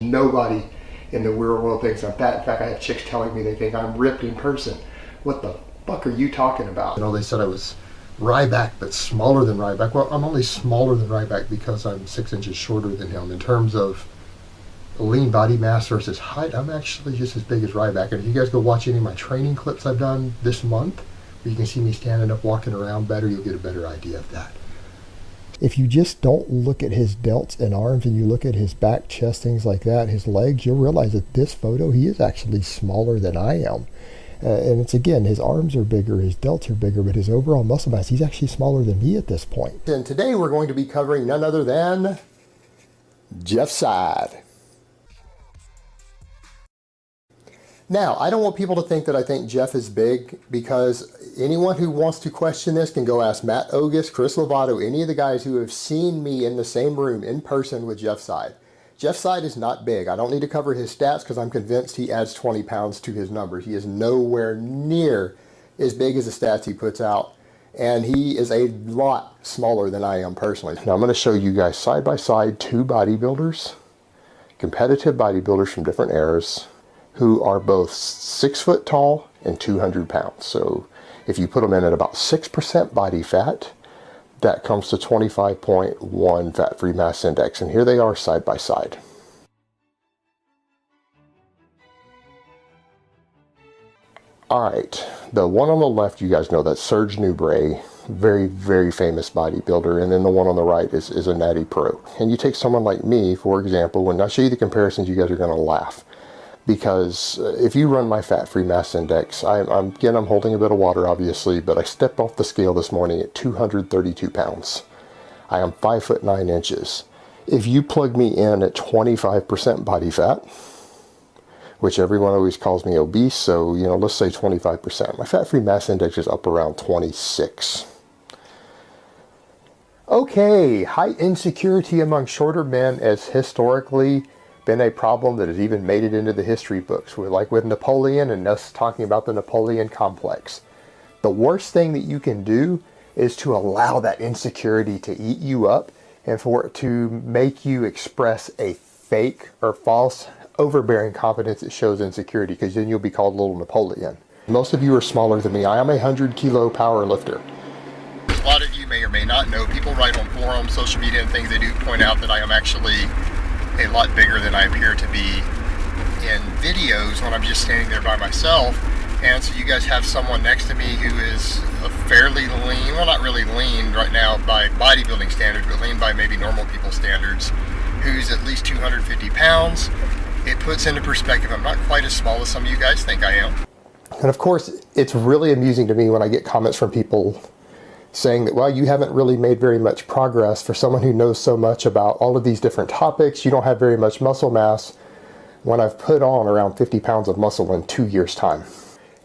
Nobody in the real world thinks I'm fat. In fact, I have chicks telling me they think I'm ripped in person. What the fuck are you talking about? You know, they said I was Ryback, but smaller than Ryback. Well, I'm only smaller than Ryback because I'm 6 inches shorter than him. In terms of lean body mass versus height, I'm actually just as big as Ryback. And if you guys go watch any of my training clips I've done this month, where you can see me standing up, walking around better, you'll get a better idea of that. If you just don't look at his delts and arms and you look at his back, chest, things like that, his legs, you'll realize that this photo, he is actually smaller than I am. And it's, again, his arms are bigger, his delts are bigger, but his overall muscle mass, he's actually smaller than me at this point. And today we're going to be covering none other than Jeff's side. Now, I don't want people to think that I think Jeff is big, because anyone who wants to question this can go ask Matt Ogus, Chris Lovato, any of the guys who have seen me in the same room in person with Jeff Side. Jeff Side is not big. I don't need to cover his stats because I'm convinced he adds 20 pounds to his numbers. He is nowhere near as big as the stats he puts out, and he is a lot smaller than I am personally. Now I'm going to show you guys side by side two bodybuilders, competitive bodybuilders from different eras, who are both 6 foot tall and 200 pounds. So if you put them in at about 6% body fat, that comes to 25.1 fat-free mass index. And here they are side by side. All right, the one on the left, you guys know, that's Serge Nubret, very, very famous bodybuilder. And then the one on the right is a natty pro. And you take someone like me, for example, when I show you the comparisons, you guys are gonna laugh. Because if you run my fat-free mass index, I'm holding a bit of water, obviously, but I stepped off the scale this morning at 232 pounds. I am 5 foot 9 inches. If you plug me in at 25% body fat, which everyone always calls me obese, so, you know, let's say 25%. My fat-free mass index is up around 26. Okay, height insecurity among shorter men has historically been a problem that has even made it into the history books, like with Napoleon and us talking about the Napoleon complex. The worst thing that you can do is to allow that insecurity to eat you up and for it to make you express a fake or false overbearing confidence that shows insecurity, because then you'll be called little Napoleon. Most of you are smaller than me. I am a 100-kilo power lifter. A lot of you may or may not know, people write on forums, social media and things, they do point out that I am actually a lot bigger than I appear to be in videos when I'm just standing there by myself. And so you guys have someone next to me who is a fairly lean, well, not really lean right now by bodybuilding standards, but lean by maybe normal people standards, who's at least 250 pounds. It puts into perspective, I'm not quite as small as some of you guys think I am. And of course, it's really amusing to me when I get comments from people saying that, well, you haven't really made very much progress for someone who knows so much about all of these different topics. You don't have very much muscle mass, when I've put on around 50 pounds of muscle in 2 years' time.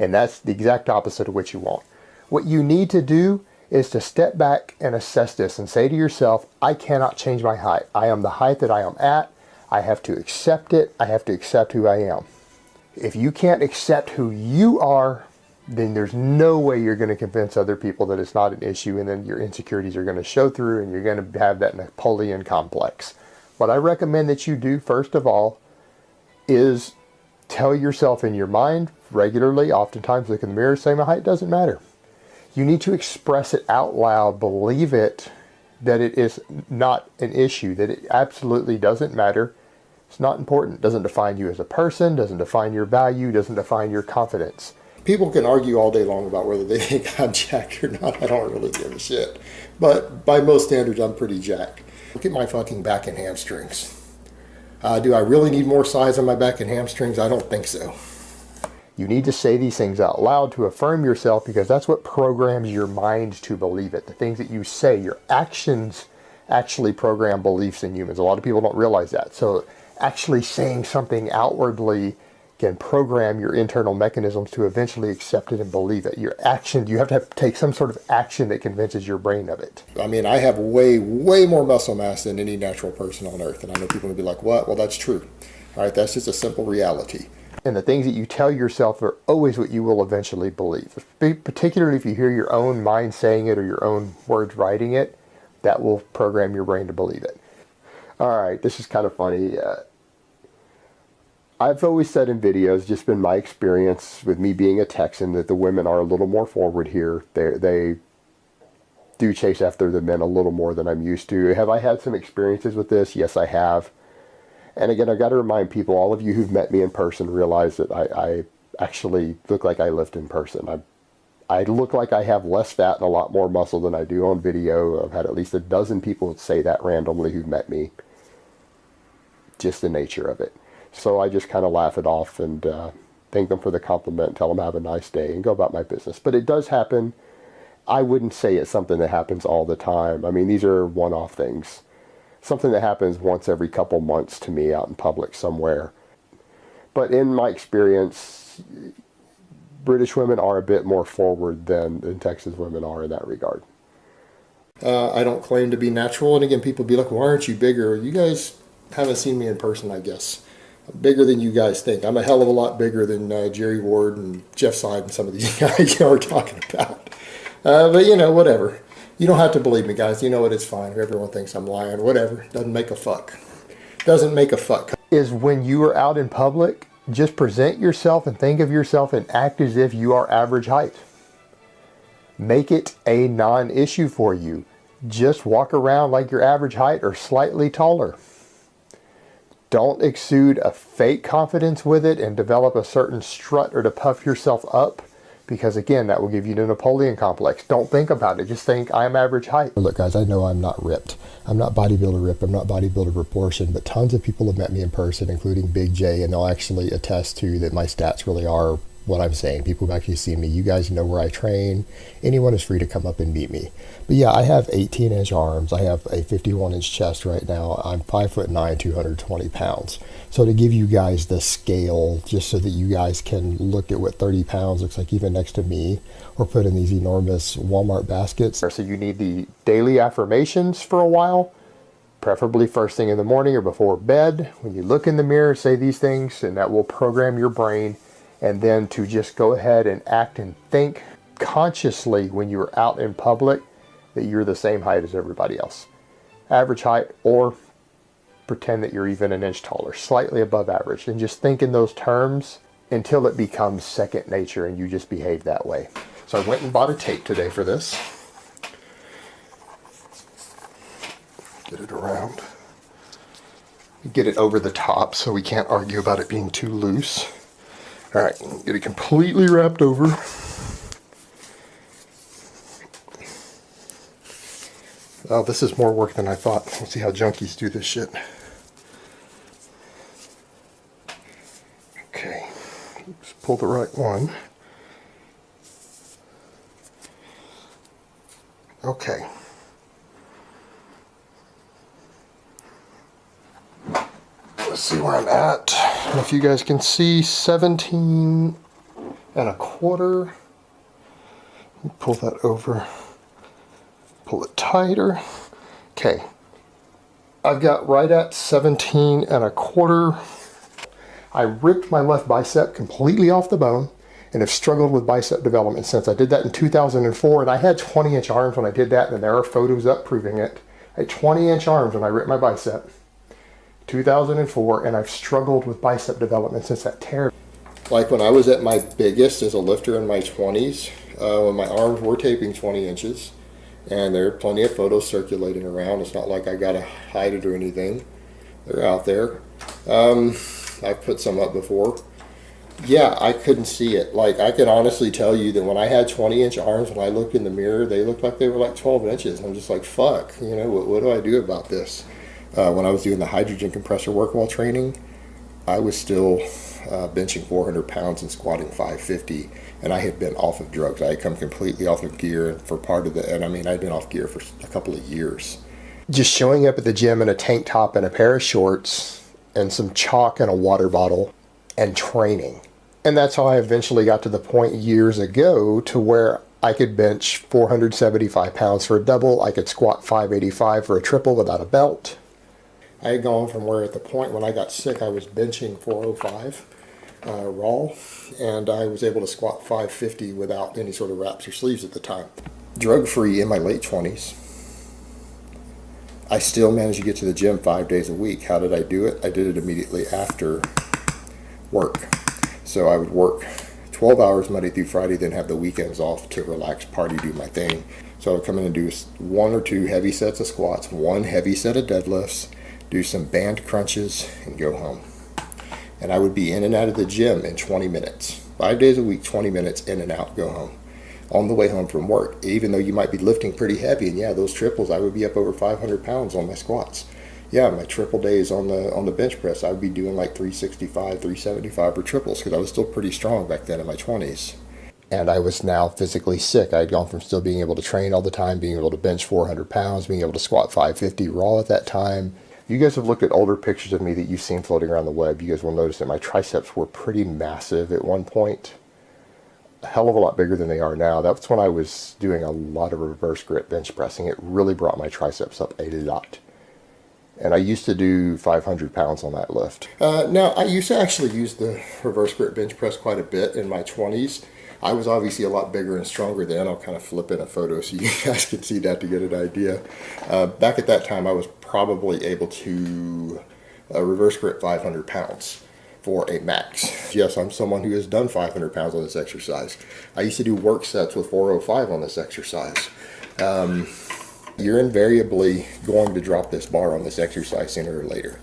And that's the exact opposite of what you want. What you need to do is to step back and assess this and say to yourself, I cannot change my height. I am the height that I am at. I have to accept it. I have to accept who I am. If you can't accept who you are, then there's no way you're going to convince other people that it's not an issue, and then your insecurities are going to show through and you're going to have that Napoleon complex. What I recommend that you do, first of all, is tell yourself in your mind regularly, oftentimes look in the mirror, say my height doesn't matter. You need to express it out loud, believe it, that it is not an issue, that it absolutely doesn't matter. It's not important. It doesn't define you as a person, doesn't define your value, doesn't define your confidence. People can argue all day long about whether they think I'm jacked or not. I don't really give a shit. But by most standards, I'm pretty jacked. Look at my fucking back and hamstrings. Do I really need more size on my back and hamstrings? I don't think so. You need to say these things out loud to affirm yourself, because that's what programs your mind to believe it. The things that you say, your actions actually program beliefs in humans. A lot of people don't realize that. So actually saying something outwardly can program your internal mechanisms to eventually accept it and believe it. Your action, you have to take some sort of action that convinces your brain of it. I mean, I have way more muscle mass than any natural person on earth. And I know people will be like, what? Well, that's true. All right, that's just a simple reality. And the things that you tell yourself are always what you will eventually believe. Particularly if you hear your own mind saying it or your own words writing it, that will program your brain to believe it. All right, this is kind of funny. I've always said in videos, just been my experience with me being a Texan, that the women are a little more forward here. They do chase after the men a little more than I'm used to. Have I had some experiences with this? Yes, I have. And again, I've got to remind people, all of you who've met me in person realize that I actually look like I lift in person. I look like I have less fat and a lot more muscle than I do on video. I've had at least a dozen people say that randomly who've met me. Just the nature of it. So I just kind of laugh it off and thank them for the compliment and tell them have a nice day and go about my business. But it does happen. I wouldn't say it's something that happens all the time. I mean, these are one-off things. Something that happens once every couple months to me out in public somewhere. But in my experience, British women are a bit more forward than Texas women are in that regard. I don't claim to be natural. And again, people be like, why aren't you bigger? You guys haven't seen me in person, I guess. I'm bigger than you guys think. I'm a hell of a lot bigger than Jerry Ward and Jeff Side and some of these guys are talking about. But you know, whatever. You don't have to believe me, guys. You know what? It's fine. Everyone thinks I'm lying. Whatever. Doesn't make a fuck. Doesn't make a fuck. Is when you are out in public, just present yourself and think of yourself and act as if you are average height. Make it a non-issue for you. Just walk around like your average height or slightly taller. Don't exude a fake confidence with it and develop a certain strut or to puff yourself up, because again, that will give you the Napoleon complex. Don't think about it. Just think, I'm average height. Look, guys, I know I'm not ripped. I'm not bodybuilder ripped. I'm not bodybuilder proportion, but tons of people have met me in person, including Big J, and they'll actually attest to that my stats really are what I'm saying. People have actually seen me. You guys know where I train. Anyone is free to come up and meet me. But yeah, I have 18-inch arms. I have a 51-inch chest right now. I'm 5'9", 220 pounds. So to give you guys the scale, just so that you guys can look at what 30 pounds looks like even next to me, or put in these enormous Walmart baskets. So you need the daily affirmations for a while, preferably first thing in the morning or before bed. When you look in the mirror, say these things, and that will program your brain. And then to just go ahead and act and think consciously when you're out in public that you're the same height as everybody else. Average height, or pretend that you're even an inch taller, slightly above average. And just think in those terms until it becomes second nature and you just behave that way. So I went and bought a tape today for this. Get it around. Get it over the top so we can't argue about it being too loose. All right, get it completely wrapped over. Oh, this is more work than I thought. Let's see how junkies do this shit. Okay, just pull the right one. Okay. Let's see where I'm at. If you guys can see, 17 and a quarter. Pull that over. Pull it tighter. Okay. I've got right at 17 and a quarter. I ripped my left bicep completely off the bone and have struggled with bicep development since. I did that in 2004, and I had 20-inch arms when I did that, and there are photos up proving it. I had 20-inch arms when I ripped my bicep. 2004, and I've struggled with bicep development since that tear. Like when I was at my biggest as a lifter in my 20s, when my arms were taping 20 inches, and there are plenty of photos circulating around. It's not like I gotta hide it or anything. They're out there. I've put some up before. Yeah, I couldn't see it. Like, I can honestly tell you that when I had 20-inch arms, when I looked in the mirror, they looked like they were like 12 inches. I'm just like, fuck, you know, what do I do about this? When I was doing the hydrogen compressor work while training, I was still benching 400 pounds and squatting 550, and I had been off of drugs. I had come completely off of gear for part of the, and I mean, I'd been off gear for a couple of years. Just showing up at the gym in a tank top and a pair of shorts and some chalk and a water bottle and training. And that's how I eventually got to the point years ago to where I could bench 475 pounds for a double. I could squat 585 for a triple without a belt. I had gone from where at the point when I got sick, I was benching 405 raw, and I was able to squat 550 without any sort of wraps or sleeves at the time. Drug-free in my late 20s. I still managed to get to the gym 5 days a week. How did I do it? I did it immediately after work. So I would work 12 hours Monday through Friday, then have the weekends off to relax, party, do my thing. So I would come in and do 1 or 2 heavy sets of squats, 1 heavy set of deadlifts, do some band crunches, and go home. And I would be in and out of the gym in 20 minutes. 5 days a week, 20 minutes in and out, go home. On the way home from work, even though you might be lifting pretty heavy, and yeah, those triples, I would be up over 500 pounds on my squats. Yeah, my triple days on the bench press, I would be doing like 365, 375 for triples, because I was still pretty strong back then in my 20s. And I was now physically sick. I had gone from still being able to train all the time, being able to bench 400 pounds, being able to squat 550 raw at that time. You guys have looked at older pictures of me that you've seen floating around the web. You guys will notice that my triceps were pretty massive at one point. A hell of a lot bigger than they are now. That's when I was doing a lot of reverse grip bench pressing. It really brought my triceps up a lot. And I used to do 500 pounds on that lift. Now, I used to actually use the reverse grip bench press quite a bit in my 20s. I was obviously a lot bigger and stronger then. I'll kind of flip in a photo so you guys can see that to get an idea. Back at that time, I was probably able to reverse grip 500 pounds for a max. Yes, I'm someone who has done 500 pounds on this exercise. I used to do work sets with 405 on this exercise. You're invariably going to drop this bar on this exercise sooner or later.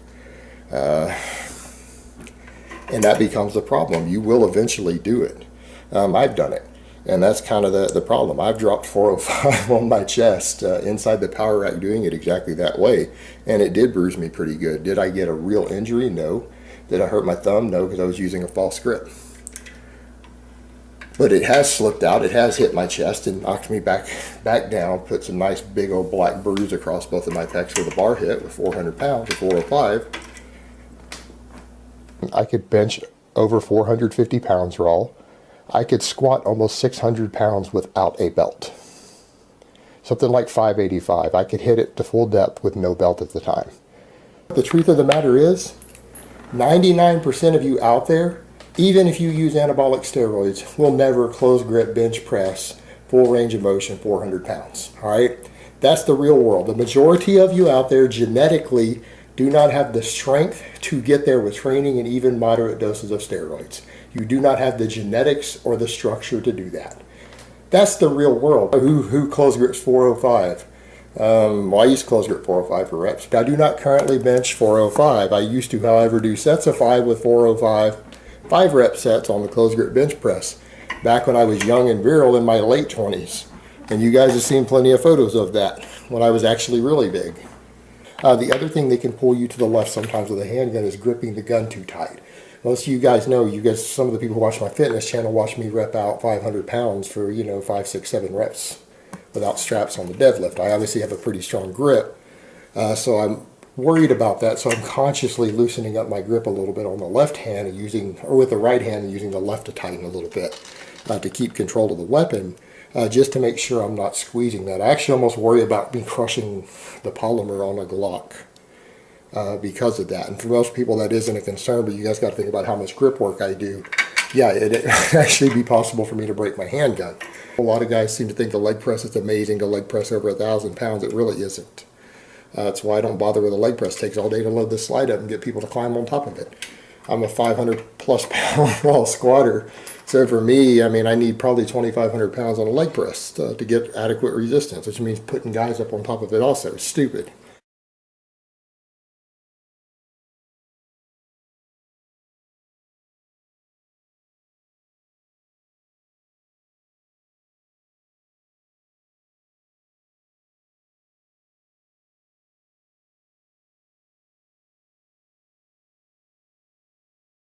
And that becomes the problem. You will eventually do it. I've done it. And that's kind of the problem. I've dropped 405 on my chest inside the power rack doing it exactly that way. And it did bruise me pretty good. Did I get a real injury? No. Did I hurt my thumb? No, because I was using a false grip. But it has slipped out. It has hit my chest and knocked me back down, put some nice big old black bruise across both of my pecs where the bar hit with 400 pounds or 405. I could bench over 450 pounds raw. I could squat almost 600 pounds without a belt. Something like 585. I could hit it to full depth with no belt at the time. The truth of the matter is, 99% of you out there, even if you use anabolic steroids, will never close grip bench press full range of motion 400 pounds. All right? That's the real world. The majority of you out there genetically do not have the strength to get there with training and even moderate doses of steroids. You do not have the genetics or the structure to do that. That's the real world. Who close grips 405? Well, I used to close grip 405 for reps. I do not currently bench 405. I used to, however, do sets of 5 with 405, 5 rep sets on the closed grip bench press back when I was young and virile in my late 20s. And you guys have seen plenty of photos of that when I was actually really big. The other thing that can pull you to the left sometimes with a handgun is gripping the gun too tight. Most of you guys know, some of the people who watch my fitness channel watch me rep out 500 pounds for, 5, 6, 7 reps without straps on the deadlift. I obviously have a pretty strong grip, so I'm worried about that. So I'm consciously loosening up my grip a little bit on the left hand and with the right hand and using the left to tighten a little bit to keep control of the weapon, just to make sure I'm not squeezing that. I actually almost worry about me crushing the polymer on a Glock because of that. And for most people that isn't a concern, but you guys got to think about how much grip work I do. Yeah, it'd actually be possible for me to break my handgun. A lot of guys seem to think the leg press is amazing to leg press over 1,000 pounds. It really isn't. That's why I don't bother with a leg press. It takes all day to load the slide up and get people to climb on top of it. I'm a 500 plus pound raw squatter. So for me, I need probably 2,500 pounds on a leg press to get adequate resistance, which means putting guys up on top of it also. It's stupid.